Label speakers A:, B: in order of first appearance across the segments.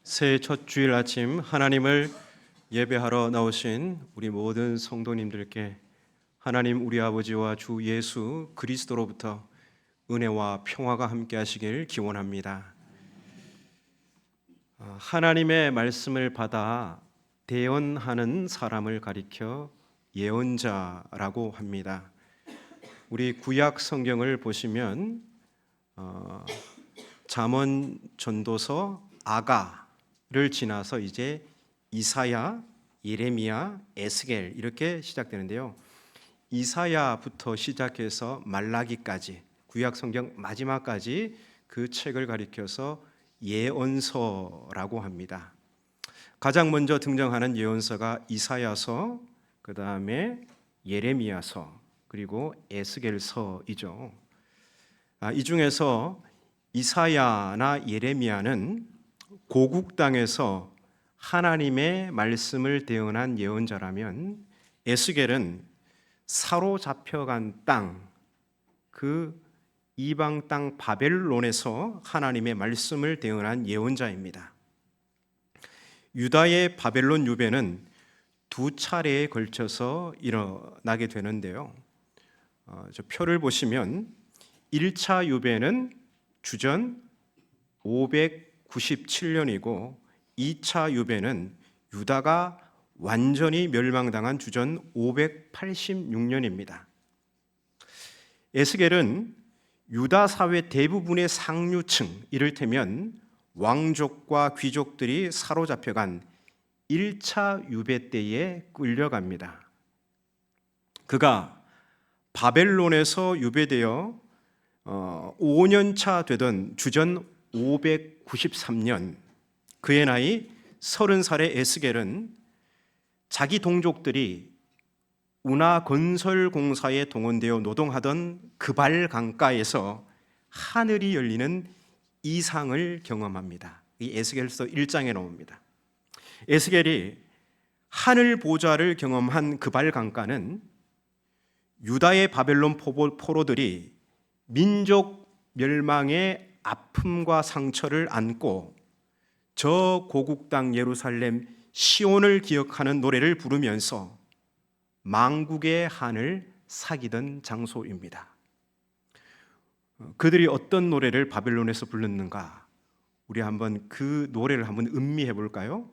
A: 새해 첫 주일 아침 하나님을 예배하러 나오신 우리 모든 성도님들께 하나님 우리 아버지와 주 예수 그리스도로부터 은혜와 평화가 함께 하시길 기원합니다. 하나님의 말씀을 받아 대언하는 사람을 가리켜 예언자라고 합니다. 우리 구약 성경을 보시면 잠언 전도서 아가를 지나서 이제 이사야, 예레미야, 에스겔 이렇게 시작되는데요. 이사야부터 시작해서 말라기까지 구약 성경 마지막까지 그 책을 가리켜서 예언서라고 합니다. 가장 먼저 등장하는 예언서가 이사야서, 그 다음에 예레미야서, 그리고 에스겔서이죠. 이 중에서 이사야나 예레미야는 고국 땅에서 하나님의 말씀을 대언한 예언자라면 에스겔은 사로잡혀간 땅, 그 이방 땅 바벨론에서 하나님의 말씀을 대언한 예언자입니다. 유다의 바벨론 유배는 두 차례에 걸쳐서 일어나게 되는데요. 저 표를 보시면 1차 유배는 주전 597년이고 2차 유배는 유다가 완전히 멸망당한 주전 586년입니다. 에스겔은 유다 사회 대부분의 상류층, 이를테면 왕족과 귀족들이 사로잡혀간 1차 유배 때에 끌려갑니다. 그가 바벨론에서 유배되어 5년차 되던 주전 593년, 그의 나이 30살의 에스겔은 자기 동족들이 운하 건설 공사에 동원되어 노동하던 그발 강가에서 하늘이 열리는 이상을 경험합니다. 이 에스겔서 1장에 나옵니다. 에스겔이 하늘 보좌를 경험한 그발 강가는 유다의 바벨론 포로들이 민족 멸망의 아픔과 상처를 안고 저 고국 땅 예루살렘 시온을 기억하는 노래를 부르면서 망국의 한을 사귀던 장소입니다. 그들이 어떤 노래를 바벨론에서 불렀는가? 우리 한번 그 노래를 한번 음미해 볼까요?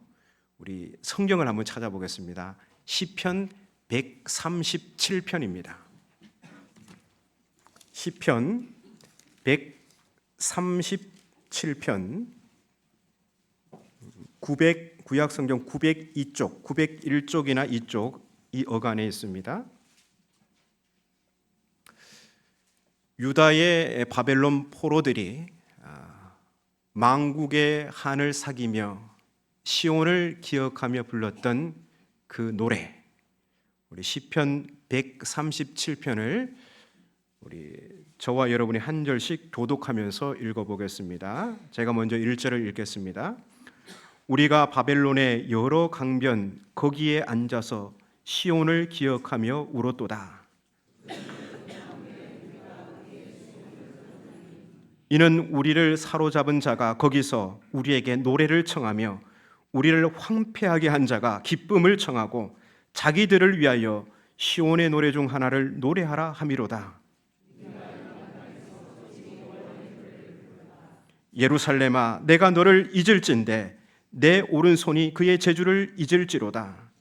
A: 우리 성경을 한번 찾아보겠습니다. 시편 137편입니다. 시편 137편 구약성경 902쪽, 901쪽이나 이쪽 이 어간에 있습니다. 유다의 바벨론 포로들이 망국의 한을 사귀며 시온을 기억하며 불렀던 그 노래, 우리 시편 137편을 우리 저와 여러분이 한 절씩 교독하면서 읽어보겠습니다. 제가 먼저 1절을 읽겠습니다. 우리가 바벨론의 여러 강변 거기에 앉아서 시온을 기억하며 울었도다. 이는 우리를 사로잡은 자가 거기서 우리에게 노래를 청하며 우리를 황폐하게 한 자가 기쁨을 청하고 자기들을 위하여 시온의 노래 중 하나를 노래하라 함이로다. 예루살렘아, 내가 너를 잊을진대 내 오른손이 그의 재주를 잊을지로다.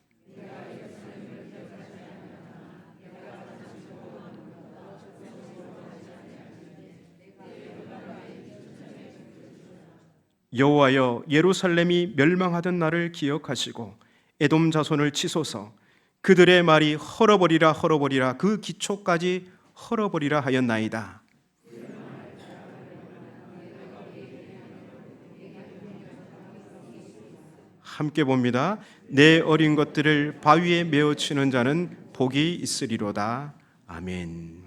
A: 여호와여, 예루살렘이 멸망하던 날을 기억하시고 에돔 자손을 치소서. 그들의 말이 헐어버리라 헐어버리라 그 기초까지 헐어버리라 하였나이다. 함께 봅니다. 내 어린 것들을 바위에 메어치는 자는 복이 있으리로다. 아멘.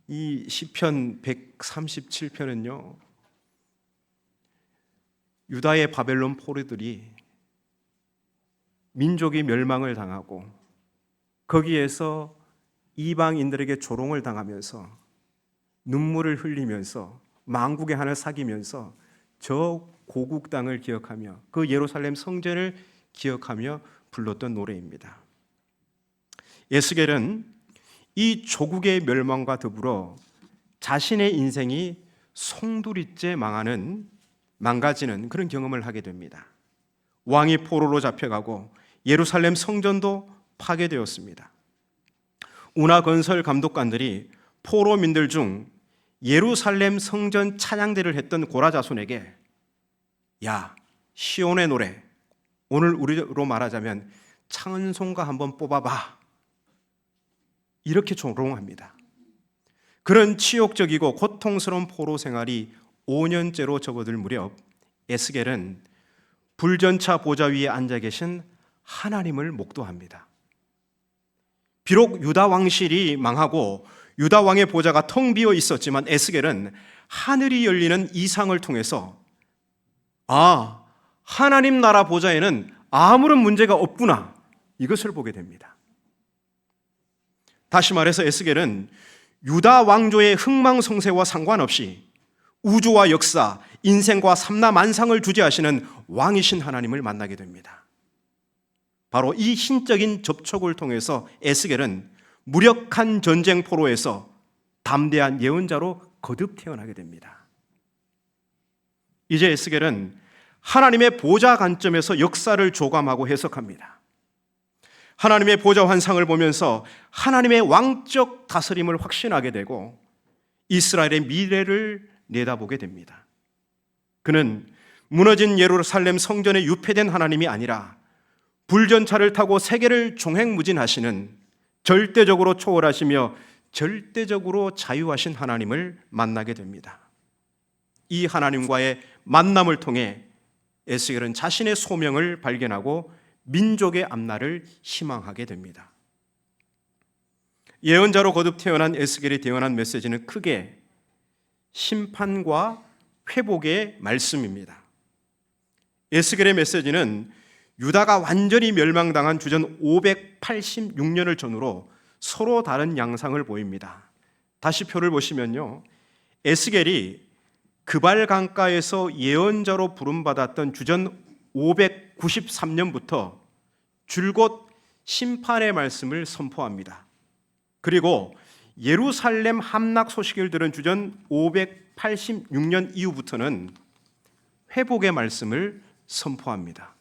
A: 이 시편 137편은요, 유다의 바벨론 포로들이 민족이 멸망을 당하고 거기에서 이방인들에게 조롱을 당하면서 눈물을 흘리면서 만국의 하늘 사귀면서 저 고국 땅을 기억하며 그 예루살렘 성전을 기억하며 불렀던 노래입니다. 에스겔은 이 조국의 멸망과 더불어 자신의 인생이 송두리째 망가지는 그런 경험을 하게 됩니다. 왕이 포로로 잡혀가고 예루살렘 성전도 파괴되었습니다. 운하 건설 감독관들이 포로민들 중 예루살렘 성전 찬양대를 했던 고라자손에게 야, 시온의 노래, 오늘 우리로 말하자면 찬송가 한번 뽑아봐, 이렇게 조롱합니다. 그런 치욕적이고 고통스러운 포로 생활이 5년째로 접어들 무렵 에스겔은 불전차 보좌 위에 앉아 계신 하나님을 목도합니다. 비록 유다 왕실이 망하고 유다 왕의 보좌가 텅 비어 있었지만 에스겔은 하늘이 열리는 이상을 통해서 하나님 나라 보좌에는 아무런 문제가 없구나, 이것을 보게 됩니다. 다시 말해서 에스겔은 유다 왕조의 흥망성쇠와 상관없이 우주와 역사, 인생과 삼라만상을 주재하시는 왕이신 하나님을 만나게 됩니다. 바로 이 신적인 접촉을 통해서 에스겔은 무력한 전쟁 포로에서 담대한 예언자로 거듭 태어나게 됩니다. 이제 에스겔은 하나님의 보좌 관점에서 역사를 조감하고 해석합니다. 하나님의 보좌 환상을 보면서 하나님의 왕적 다스림을 확신하게 되고 이스라엘의 미래를 내다보게 됩니다. 그는 무너진 예루살렘 성전에 유폐된 하나님이 아니라 불전차를 타고 세계를 종횡무진하시는 절대적으로 초월하시며 절대적으로 자유하신 하나님을 만나게 됩니다. 이 하나님과의 만남을 통해 에스겔은 자신의 소명을 발견하고 민족의 앞날을 희망하게 됩니다. 예언자로 거듭 태어난 에스겔이 대언한 메시지는 크게 심판과 회복의 말씀입니다. 에스겔의 메시지는 유다가 완전히 멸망당한 주전 586년을 전후로 서로 다른 양상을 보입니다. 다시 표를 보시면요, 에스겔이 그발 강가에서 예언자로 부름받았던 주전 593년부터 줄곧 심판의 말씀을 선포합니다. 그리고 예루살렘 함락 소식을 들은 주전 586년 이후부터는 회복의 말씀을 선포합니다.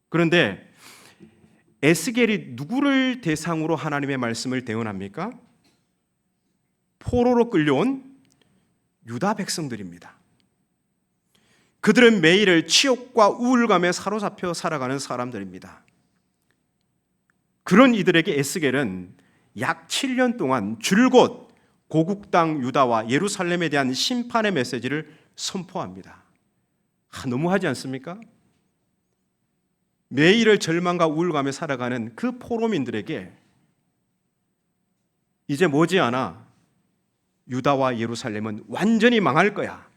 A: 그런데 에스겔이 누구를 대상으로 하나님의 말씀을 대언합니까? 포로로 끌려온 유다 백성들입니다. 그들은 매일을 치욕과 우울감에 사로잡혀 살아가는 사람들입니다. 그런 이들에게 에스겔은 약 7년 동안 줄곧 고국 땅 유다와 예루살렘에 대한 심판의 메시지를 선포합니다. 너무하지 않습니까? 매일을 절망과 우울감에 살아가는 그 포로민들에게 이제 머지않아 유다와 예루살렘은 완전히 망할 거야,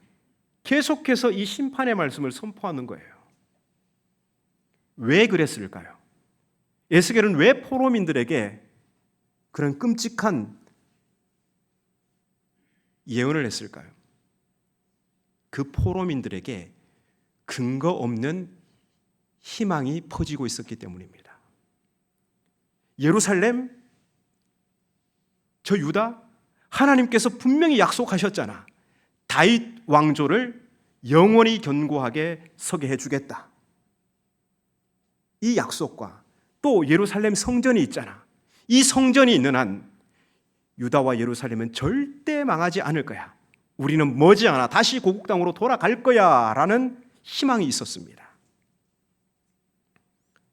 A: 계속해서 이 심판의 말씀을 선포하는 거예요. 왜 그랬을까요? 에스겔은 왜 포로민들에게 그런 끔찍한 예언을 했을까요? 그 포로민들에게 근거 없는 희망이 퍼지고 있었기 때문입니다. 예루살렘, 저 유다, 하나님께서 분명히 약속하셨잖아. 다윗 왕조를 영원히 견고하게 서게 해주겠다. 이 약속과 또 예루살렘 성전이 있잖아. 이 성전이 있는 한 유다와 예루살렘은 절대 망하지 않을 거야. 우리는 머지않아 다시 고국 땅으로 돌아갈 거야 라는 희망이 있었습니다.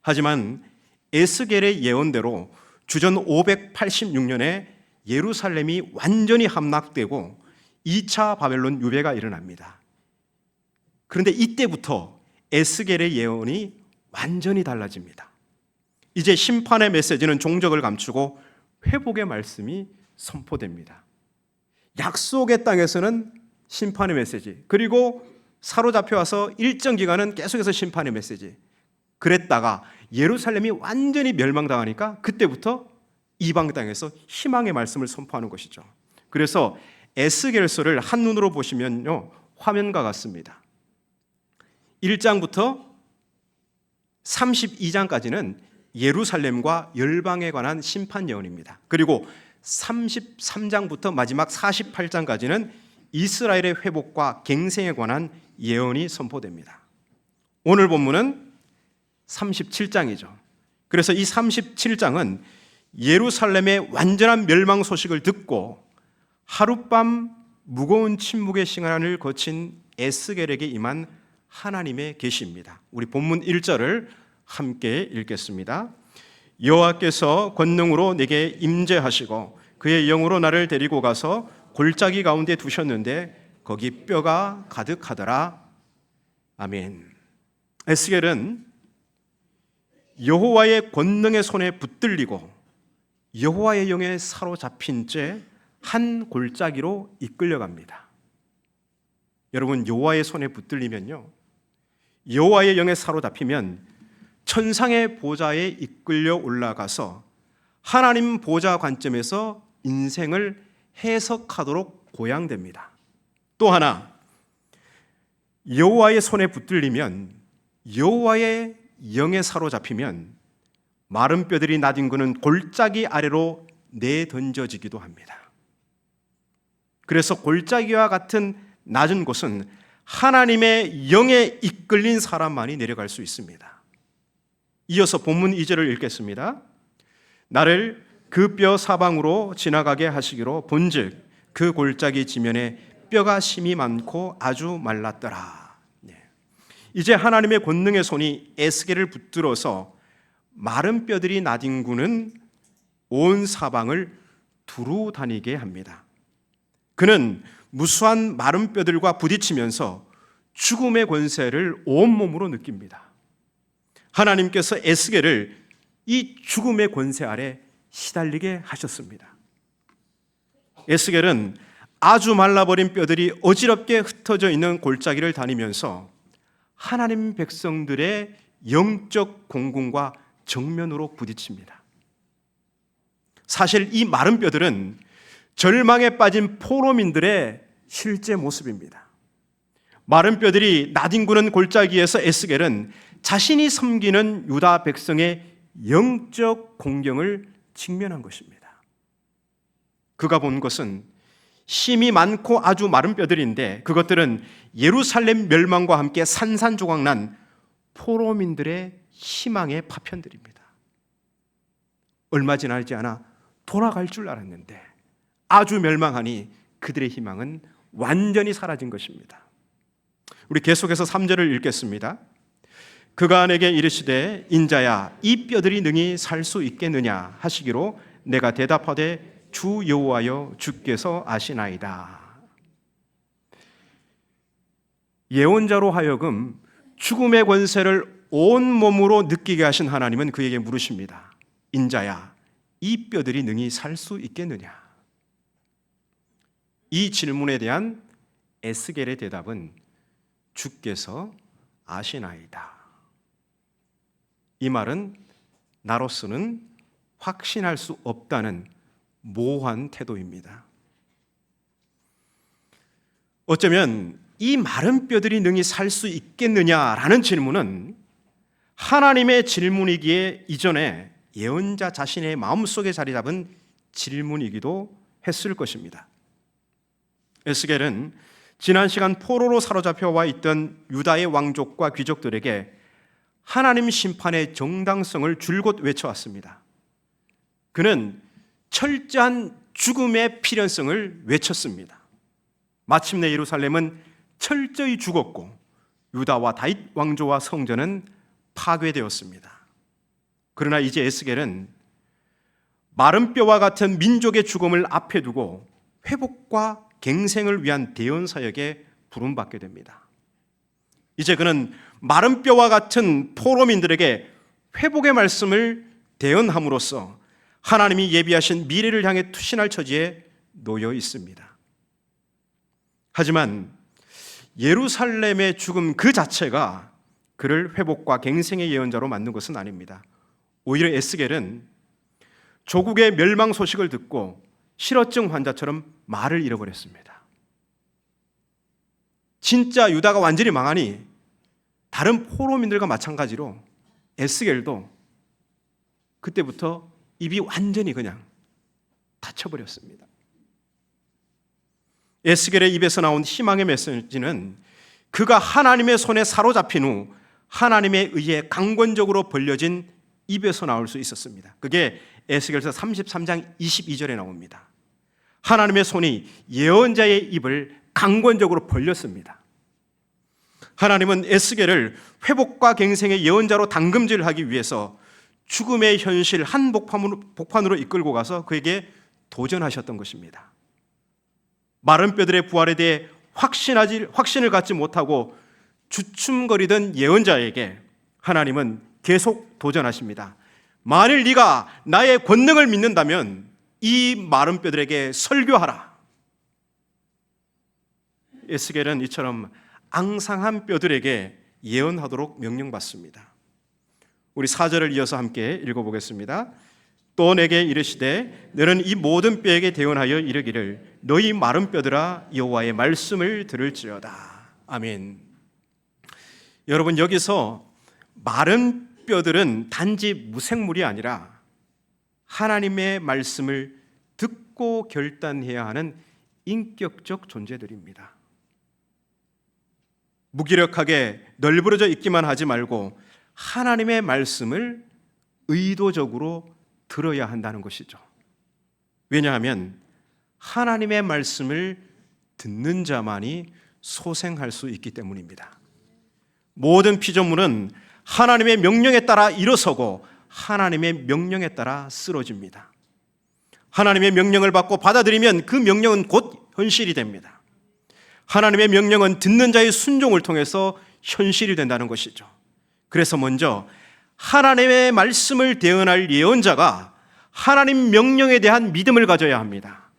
A: 하지만 에스겔의 예언대로 주전 586년에 예루살렘이 완전히 함락되고 2차 바벨론 유배가 일어납니다. 그런데 이때부터 에스겔의 예언이 완전히 달라집니다. 이제 심판의 메시지는 종적을 감추고 회복의 말씀이 선포됩니다. 약속의 땅에서는 심판의 메시지, 그리고 사로잡혀와서 일정 기간은 계속해서 심판의 메시지. 그랬다가 예루살렘이 완전히 멸망당하니까 그때부터 이방 땅에서 희망의 말씀을 선포하는 것이죠. 그래서 에스겔서를 한눈으로 보시면요, 화면과 같습니다. 1장부터 32장까지는 예루살렘과 열방에 관한 심판 예언입니다. 그리고 33장부터 마지막 48장까지는 이스라엘의 회복과 갱생에 관한 예언이 선포됩니다. 오늘 본문은 37장이죠. 그래서 이 37장은 예루살렘의 완전한 멸망 소식을 듣고 하룻밤 무거운 침묵의 시간을 거친 에스겔에게 임한 하나님의 계시입니다. 우리 본문 1절을 함께 읽겠습니다. 여호와께서 권능으로 내게 임재하시고 그의 영으로 나를 데리고 가서 골짜기 가운데 두셨는데 거기 뼈가 가득하더라. 아멘. 에스겔은 여호와의 권능의 손에 붙들리고 여호와의 영에 사로잡힌 채 한 골짜기로 이끌려갑니다. 여러분, 여호와의 손에 붙들리면요, 여호와의 영에 사로잡히면 천상의 보좌에 이끌려 올라가서 하나님 보좌 관점에서 인생을 해석하도록 고양됩니다. 또 하나, 여호와의 손에 붙들리면, 여호와의 영에 사로잡히면 마른 뼈들이 나뒹구는 골짜기 아래로 내던져지기도 합니다. 그래서 골짜기와 같은 낮은 곳은 하나님의 영에 이끌린 사람만이 내려갈 수 있습니다. 이어서 본문 2절을 읽겠습니다. 나를 그 뼈 사방으로 지나가게 하시기로 본즉 그 골짜기 지면에 뼈가 심이 많고 아주 말랐더라. 이제 하나님의 권능의 손이 에스겔을 붙들어서 마른 뼈들이 나뒹구는 온 사방을 두루 다니게 합니다. 그는 무수한 마른 뼈들과 부딪히면서 죽음의 권세를 온몸으로 느낍니다. 하나님께서 에스겔을 이 죽음의 권세 아래 시달리게 하셨습니다. 에스겔은 아주 말라버린 뼈들이 어지럽게 흩어져 있는 골짜기를 다니면서 하나님 백성들의 영적 공군과 정면으로 부딪힙니다. 사실 이 마른 뼈들은 절망에 빠진 포로민들의 실제 모습입니다. 마른 뼈들이 나뒹구는 골짜기에서 에스겔은 자신이 섬기는 유다 백성의 영적 공경을 직면한 것입니다. 그가 본 것은 심이 많고 아주 마른 뼈들인데 그것들은 예루살렘 멸망과 함께 산산조각난 포로민들의 희망의 파편들입니다. 얼마 지나지 않아 돌아갈 줄 알았는데 아주 멸망하니 그들의 희망은 완전히 사라진 것입니다. 우리 계속해서 3절을 읽겠습니다. 그가 내게 이르시되 인자야 이 뼈들이 능히 살 수 있겠느냐 하시기로 내가 대답하되 주 여호와여 주께서 아시나이다. 예언자로 하여금 죽음의 권세를 온몸으로 느끼게 하신 하나님은 그에게 물으십니다. 인자야 이 뼈들이 능히 살 수 있겠느냐. 이 질문에 대한 에스겔의 대답은 주께서 아시나이다. 이 말은 나로서는 확신할 수 없다는 모호한 태도입니다. 어쩌면 이 마른 뼈들이 능히 살 수 있겠느냐라는 질문은 하나님의 질문이기에 이전에 예언자 자신의 마음속에 자리 잡은 질문이기도 했을 것입니다. 에스겔은 지난 시간 포로로 사로잡혀 와 있던 유다의 왕족과 귀족들에게 하나님 심판의 정당성을 줄곧 외쳐왔습니다. 그는 철저한 죽음의 필연성을 외쳤습니다. 마침내 예루살렘은 철저히 죽었고 유다와 다윗 왕조와 성전은 파괴되었습니다. 그러나 이제 에스겔은 마른 뼈와 같은 민족의 죽음을 앞에 두고 회복과 갱생을 위한 대언 사역에 부름받게 됩니다. 이제 그는 마른 뼈와 같은 포로민들에게 회복의 말씀을 대언함으로써 하나님이 예비하신 미래를 향해 투신할 처지에 놓여 있습니다. 하지만 예루살렘의 죽음 그 자체가 그를 회복과 갱생의 예언자로 만든 것은 아닙니다. 오히려 에스겔은 조국의 멸망 소식을 듣고 실어증 환자처럼 말을 잃어버렸습니다. 진짜 유다가 완전히 망하니 다른 포로민들과 마찬가지로 에스겔도 그때부터 입이 완전히 그냥 닫혀버렸습니다. 에스겔의 입에서 나온 희망의 메시지는 그가 하나님의 손에 사로잡힌 후 하나님에 의해 강권적으로 벌려진 입에서 나올 수 있었습니다. 그게 에스겔서 33장 22절에 나옵니다. 하나님의 손이 예언자의 입을 강권적으로 벌렸습니다. 하나님은 에스겔을 회복과 갱생의 예언자로 당금질하기 위해서 죽음의 현실 한 복판으로 이끌고 가서 그에게 도전하셨던 것입니다. 마른 뼈들의 부활에 대해 확신을 갖지 못하고 주춤거리던 예언자에게 하나님은 계속 도전하십니다. 만일 네가 나의 권능을 믿는다면 이 마른 뼈들에게 설교하라. 에스겔은 이처럼 앙상한 뼈들에게 예언하도록 명령받습니다. 우리 4절을 이어서 함께 읽어보겠습니다. 또 내게 이르시되 너는 이 모든 뼈에게 대언하여 이르기를 너희 마른 뼈들아 여호와의 말씀을 들을지어다. 아멘. 여러분, 여기서 마른 뼈들은 단지 무생물이 아니라 하나님의 말씀을 듣고 결단해야 하는 인격적 존재들입니다. 무기력하게 널브러져 있기만 하지 말고 하나님의 말씀을 의도적으로 들어야 한다는 것이죠. 왜냐하면 하나님의 말씀을 듣는 자만이 소생할 수 있기 때문입니다. 모든 피조물은 하나님의 명령에 따라 일어서고 하나님의 명령에 따라 쓰러집니다. 하나님의 명령을 받고 받아들이면 그 명령은 곧 현실이 됩니다. 하나님의 명령은 듣는 자의 순종을 통해서 현실이 된다는 것이죠. 그래서 먼저 하나님의 말씀을 대언할 예언자가 하나님 명령에 대한 믿음을 가져야 합니다.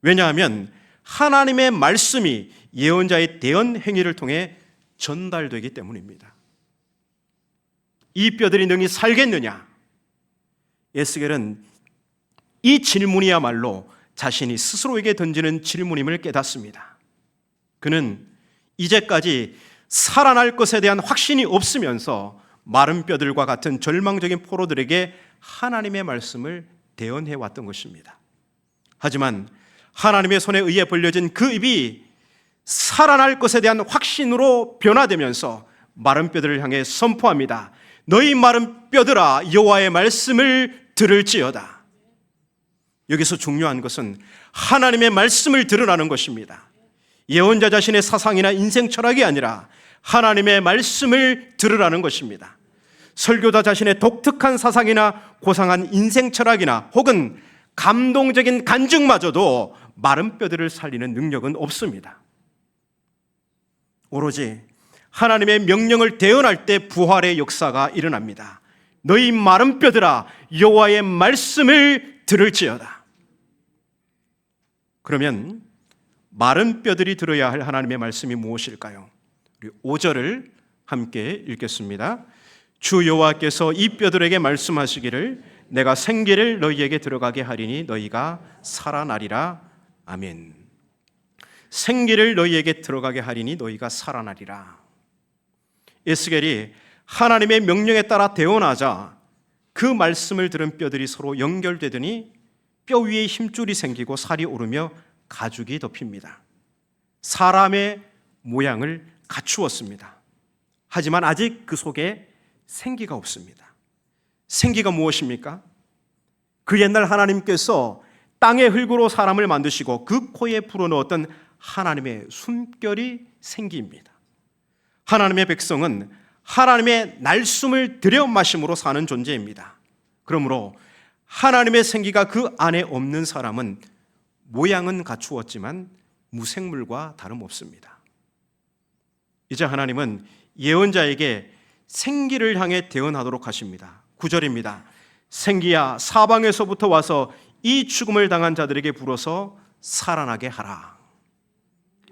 A: 왜냐하면 하나님의 말씀이 예언자의 대언 행위를 통해 전달되기 때문입니다. 이 뼈들이 능히 살겠느냐? 에스겔은 이 질문이야말로 자신이 스스로에게 던지는 질문임을 깨닫습니다. 그는 이제까지 살아날 것에 대한 확신이 없으면서 마른 뼈들과 같은 절망적인 포로들에게 하나님의 말씀을 대언해 왔던 것입니다. 하지만 하나님의 손에 의해 벌려진 그 입이 살아날 것에 대한 확신으로 변화되면서 마른 뼈들을 향해 선포합니다. 너희 마른 뼈들아 여호와의 말씀을 들을지어다. 여기서 중요한 것은 하나님의 말씀을 들으라는 것입니다. 예언자 자신의 사상이나 인생 철학이 아니라 하나님의 말씀을 들으라는 것입니다. 설교자 자신의 독특한 사상이나 고상한 인생 철학이나 혹은 감동적인 간증마저도 마른 뼈들을 살리는 능력은 없습니다. 오로지 하나님의 명령을 대언할 때 부활의 역사가 일어납니다. 너희 마른 뼈들아 여호와의 말씀을 들을지어다. 그러면 마른 뼈들이 들어야 할 하나님의 말씀이 무엇일까요? 우리 5절을 함께 읽겠습니다. 주 여호와께서 이 뼈들에게 말씀하시기를 내가 생기를 너희에게 들어가게 하리니 너희가 살아나리라. 아멘. 생기를 너희에게 들어가게 하리니 너희가 살아나리라. 에스겔이 하나님의 명령에 따라 대언하자 그 말씀을 들은 뼈들이 서로 연결되더니 뼈 위에 힘줄이 생기고 살이 오르며 가죽이 덮입니다. 사람의 모양을 갖추었습니다. 하지만 아직 그 속에 생기가 없습니다. 생기가 무엇입니까? 그 옛날 하나님께서 땅의 흙으로 사람을 만드시고 그 코에 불어넣었던 하나님의 숨결이 생기입니다. 하나님의 백성은 하나님의 날숨을 들여 마심으로 사는 존재입니다. 그러므로 하나님의 생기가 그 안에 없는 사람은 모양은 갖추었지만 무생물과 다름없습니다. 이제 하나님은 예언자에게 생기를 향해 대언하도록 하십니다. 9절입니다. 생기야 사방에서부터 와서 이 죽음을 당한 자들에게 불어서 살아나게 하라.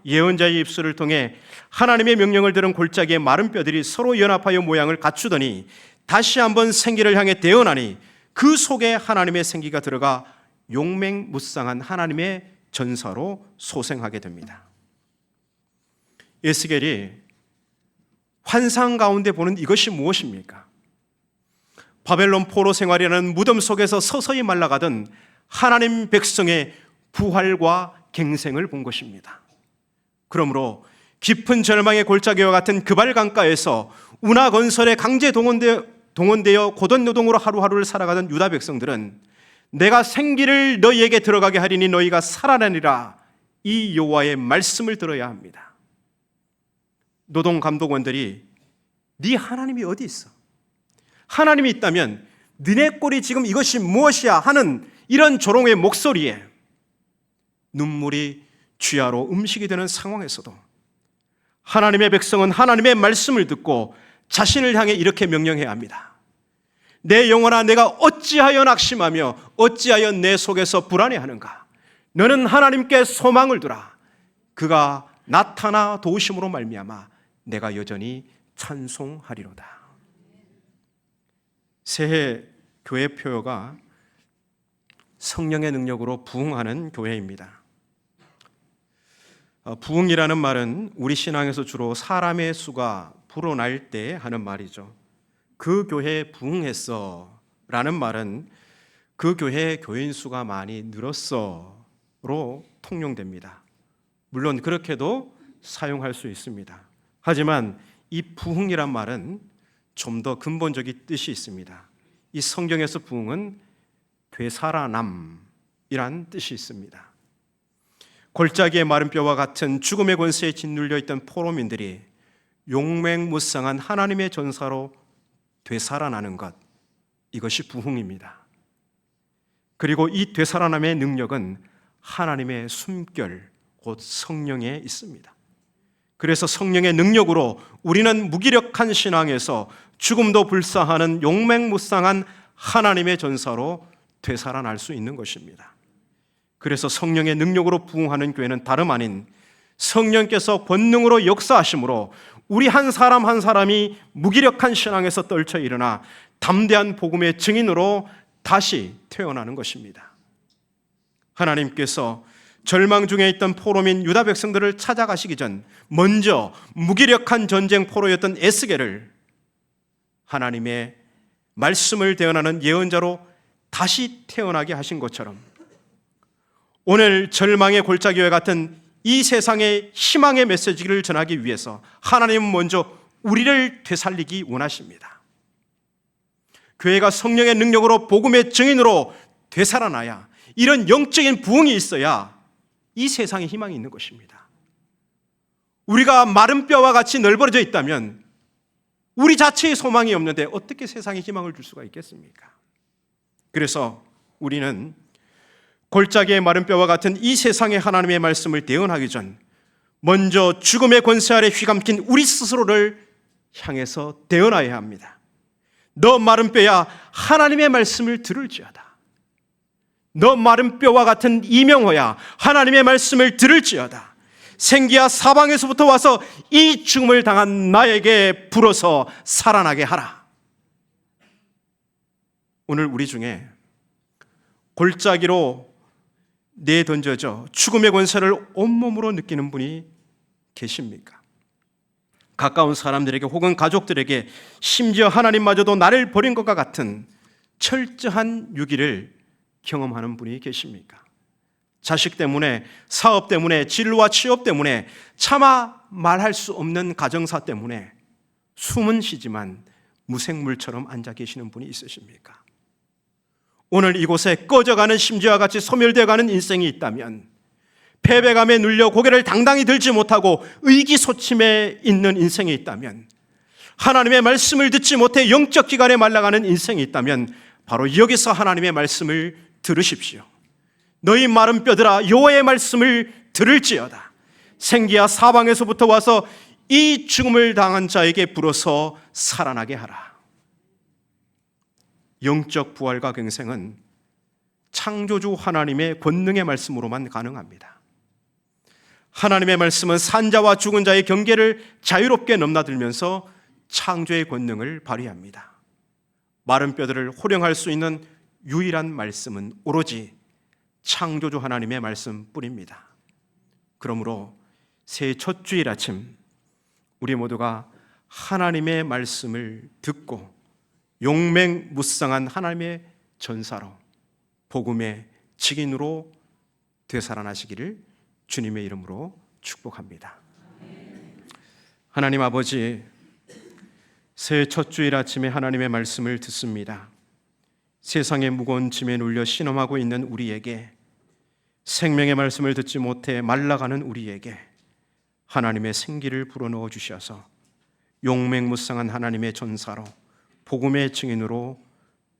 A: 예언자의 입술을 통해 하나님의 명령을 들은 골짜기의 마른 뼈들이 서로 연합하여 모양을 갖추더니 다시 한번 생기를 향해 대언하니 그 속에 하나님의 생기가 들어가 용맹무쌍한 하나님의 전사로 소생하게 됩니다. 에스겔이 환상 가운데 보는 이것이 무엇입니까? 바벨론 포로 생활이라는 무덤 속에서 서서히 말라가던 하나님 백성의 부활과 갱생을 본 것입니다. 그러므로 깊은 절망의 골짜기와 같은 그발 강가에서 운하 건설에 강제 동원되어 고된 노동으로 하루하루를 살아가던 유다 백성들은 내가 생기를 너희에게 들어가게 하리니 너희가 살아나리라, 이 여호와의 말씀을 들어야 합니다. 노동 감독원들이 네 하나님이 어디 있어? 하나님이 있다면 너네 꼴이 지금 이것이 무엇이야 하는 이런 조롱의 목소리에 눈물이 쥐하로 음식이 되는 상황에서도 하나님의 백성은 하나님의 말씀을 듣고 자신을 향해 이렇게 명령해야 합니다. 내 영혼아, 내가 어찌하여 낙심하며 어찌하여 내 속에서 불안해하는가? 너는 하나님께 소망을 두라. 그가 나타나 도우심으로 말미암아 내가 여전히 찬송하리로다. 새해 교회 표어가 성령의 능력으로 부흥하는 교회입니다. 부흥이라는 말은 우리 신앙에서 주로 사람의 수가 불어날 때 하는 말이죠. 그 교회에 부흥했어 라는 말은 그 교회의 교인 수가 많이 늘었어로 통용됩니다. 물론 그렇게도 사용할 수 있습니다. 하지만 이 부흥이란 말은 좀 더 근본적인 뜻이 있습니다. 이 성경에서 부흥은 되살아남이란 뜻이 있습니다. 골짜기의 마른 뼈와 같은 죽음의 권세에 짓눌려 있던 포로민들이 용맹무쌍한 하나님의 전사로 되살아나는 것, 이것이 부흥입니다. 그리고 이 되살아남의 능력은 하나님의 숨결, 곧 성령에 있습니다. 그래서 성령의 능력으로 우리는 무기력한 신앙에서 죽음도 불사하는 용맹무쌍한 하나님의 전사로 되살아날 수 있는 것입니다. 그래서 성령의 능력으로 부흥하는 교회는 다름 아닌 성령께서 권능으로 역사하심으로 우리 한 사람 한 사람이 무기력한 신앙에서 떨쳐 일어나 담대한 복음의 증인으로 다시 태어나는 것입니다. 하나님께서 절망 중에 있던 포로민 유다 백성들을 찾아가시기 전 먼저 무기력한 전쟁 포로였던 에스겔을 하나님의 말씀을 대언하는 예언자로 다시 태어나게 하신 것처럼 오늘 절망의 골짜기와 같은 이 세상의 희망의 메시지를 전하기 위해서 하나님은 먼저 우리를 되살리기 원하십니다. 교회가 성령의 능력으로 복음의 증인으로 되살아나야, 이런 영적인 부흥이 있어야 이 세상에 희망이 있는 것입니다. 우리가 마른 뼈와 같이 널브러져 있다면 우리 자체의 소망이 없는데 어떻게 세상에 희망을 줄 수가 있겠습니까? 그래서 우리는 골짜기의 마른 뼈와 같은 이 세상의 하나님의 말씀을 대언하기 전 먼저 죽음의 권세 아래 휘감긴 우리 스스로를 향해서 대언하여야 합니다. 너 마른 뼈야, 하나님의 말씀을 들을지어다. 너 마른 뼈와 같은 이명호야, 하나님의 말씀을 들을지어다. 생기야, 사방에서부터 와서 이 죽음을 당한 나에게 불어서 살아나게 하라. 오늘 우리 중에 골짜기로 내던져져 죽음의 권세를 온몸으로 느끼는 분이 계십니까? 가까운 사람들에게 혹은 가족들에게, 심지어 하나님마저도 나를 버린 것과 같은 철저한 유기를 경험하는 분이 계십니까? 자식 때문에, 사업 때문에, 진로와 취업 때문에, 차마 말할 수 없는 가정사 때문에 숨은 쉬지만 무생물처럼 앉아 계시는 분이 있으십니까? 오늘 이곳에 꺼져가는 심지와 같이 소멸되어가는 인생이 있다면, 패배감에 눌려 고개를 당당히 들지 못하고 의기소침해 있는 인생이 있다면, 하나님의 말씀을 듣지 못해 영적 기간에 말라가는 인생이 있다면 바로 여기서 하나님의 말씀을 들으십시오. 너희 마른 뼈들아, 여호와의 말씀을 들을지어다. 생기야, 사방에서부터 와서 이 죽음을 당한 자에게 불어서 살아나게 하라. 영적 부활과 갱생은 창조주 하나님의 권능의 말씀으로만 가능합니다. 하나님의 말씀은 산자와 죽은 자의 경계를 자유롭게 넘나들면서 창조의 권능을 발휘합니다. 마른 뼈들을 호령할 수 있는 유일한 말씀은 오로지 창조주 하나님의 말씀뿐입니다. 그러므로 새해 첫 주일 아침 우리 모두가 하나님의 말씀을 듣고 용맹무쌍한 하나님의 전사로 복음의 증인으로 되살아나시기를 주님의 이름으로 축복합니다. 하나님 아버지, 새해 첫 주일 아침에 하나님의 말씀을 듣습니다. 세상의 무거운 짐에 눌려 신음하고 있는 우리에게, 생명의 말씀을 듣지 못해 말라가는 우리에게 하나님의 생기를 불어넣어 주셔서 용맹무쌍한 하나님의 전사로 복음의 증인으로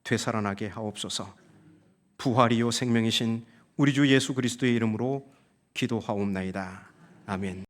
A: 되살아나게 하옵소서. 부활이요 생명이신 우리 주 예수 그리스도의 이름으로 기도하옵나이다. 아멘.